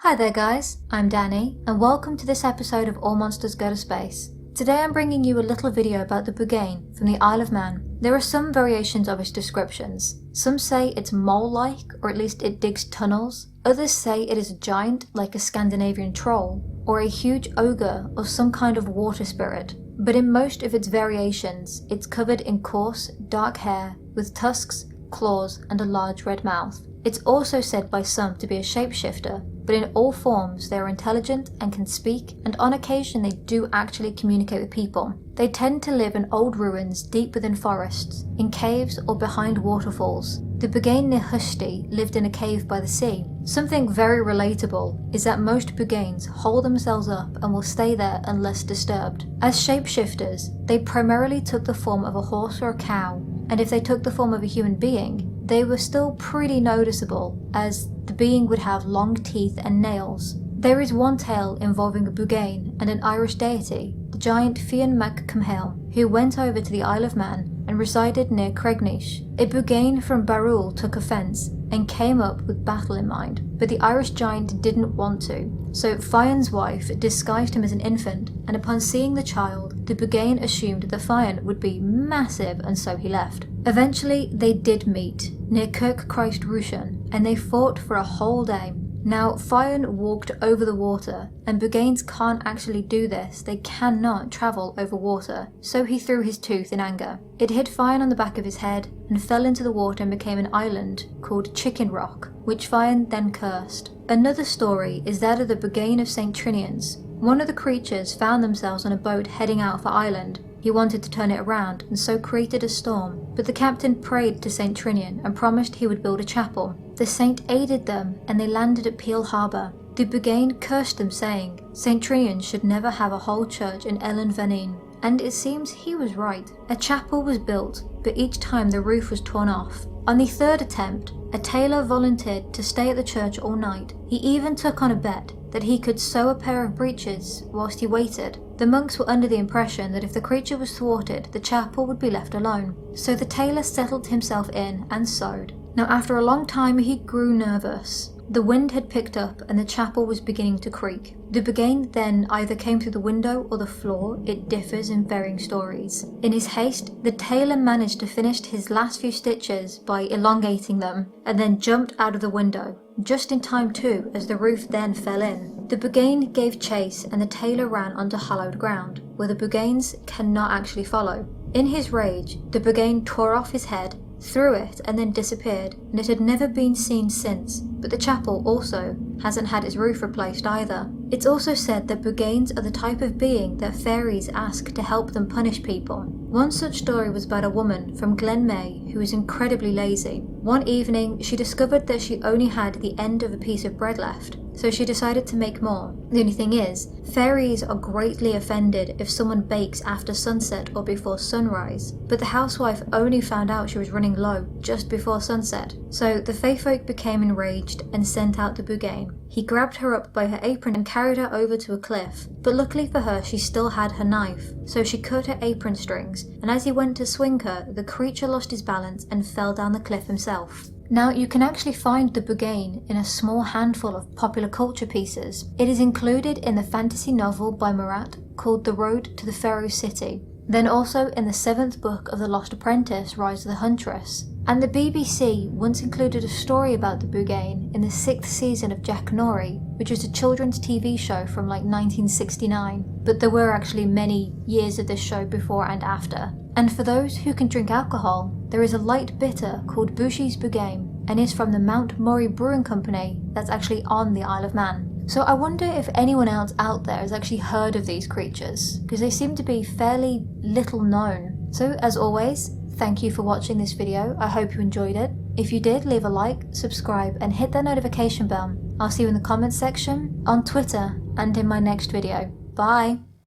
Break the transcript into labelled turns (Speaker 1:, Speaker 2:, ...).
Speaker 1: Hi there guys, I'm Danny, and welcome to this episode of All Monsters Go to Space. Today I'm bringing you a little video about the Buggane from the Isle of Man. There are some variations of its descriptions. Some say it's mole-like, or at least it digs tunnels. Others say it is a giant, like a Scandinavian troll, or a huge ogre or some kind of water spirit. But in most of its variations, it's covered in coarse, dark hair, with tusks, claws, and a large red mouth. It's also said by some to be a shapeshifter, but in all forms they are intelligent and can speak, and on occasion they do actually communicate with people. They tend to live in old ruins deep within forests, in caves or behind waterfalls. The Buggane near Husti lived in a cave by the sea. Something very relatable is that most Bugganes hold themselves up and will stay there unless disturbed. As shapeshifters, they primarily took the form of a horse or a cow, and if they took the form of a human being, they were still pretty noticeable, as the being would have long teeth and nails. There is one tale involving a Buggane and an Irish deity, the giant Fionn Mac Cumhaill, who went over to the Isle of Man and resided near Cregnish. A Buggane from Barul took offence and came up with battle in mind, but the Irish giant didn't want to, so Fionn's wife disguised him as an infant, and upon seeing the child, the Buggane assumed that Fionn would be massive, and so he left. Eventually they did meet near Kirk Christ Rushan, and they fought for a whole day. Now Fionn walked over the water, and Bugganes can't actually do this, they cannot travel over water, so he threw his tooth in anger. It hit Fionn on the back of his head, and fell into the water and became an island called Chicken Rock, which Fionn then cursed. Another story is that of the Buggane of St. Trinian's. One of the creatures found themselves on a boat heading out for Ireland. He wanted to turn it around and so created a storm, but the captain prayed to St. Trinian and promised he would build a chapel. The saint aided them and they landed at Peel Harbour. The Buggane cursed them, saying St. Trinian should never have a whole church in Ellen Vanine. And it seems he was right. A chapel was built, but each time the roof was torn off. On the third attempt, a tailor volunteered to stay at the church all night. He even took on a bet that he could sew a pair of breeches whilst he waited. The monks were under the impression that if the creature was thwarted, the chapel would be left alone. So the tailor settled himself in and sewed. Now after a long time he grew nervous. The wind had picked up and the chapel was beginning to creak. The Buggane then either came through the window or the floor, it differs in varying stories. In his haste, the tailor managed to finish his last few stitches by elongating them, and then jumped out of the window, just in time too, as the roof then fell in. The Buggane gave chase and the tailor ran onto hallowed ground, where the Bugganes cannot actually follow. In his rage, the Buggane tore off his head, threw it, and then disappeared, and it had never been seen since, but the chapel also hasn't had its roof replaced either. It's also said that Bugganes are the type of being that fairies ask to help them punish people. One such story was about a woman from Glen May who was incredibly lazy. One evening she discovered that she only had the end of a piece of bread left, so she decided to make more. The only thing is, fairies are greatly offended if someone bakes after sunset or before sunrise, but the housewife only found out she was running low just before sunset, so the fae folk became enraged and sent out the Buggane. He grabbed her up by her apron and carried her over to a cliff, but luckily for her she still had her knife, so she cut her apron strings, and as he went to swing her, the creature lost his balance and fell down the cliff himself. Now you can actually find the Buggane in a small handful of popular culture pieces. It is included in the fantasy novel by Murat called The Road to the Pharaoh City, then also in the 7th book of The Lost Apprentice, Rise of the Huntress. And the BBC once included a story about the Buggane in the 6th season of Jack Norrie, which was a children's TV show from like 1969, but there were actually many years of this show before and after. And for those who can drink alcohol, there is a light bitter called Bushy's Buggane, and is from the Mount Murray Brewing Company that's actually on the Isle of Man. So I wonder if anyone else out there has actually heard of these creatures, because they seem to be fairly little known. So as always, thank you for watching this video, I hope you enjoyed it. If you did, leave a like, subscribe, and hit that notification bell. I'll see you in the comments section, on Twitter, and in my next video. Bye!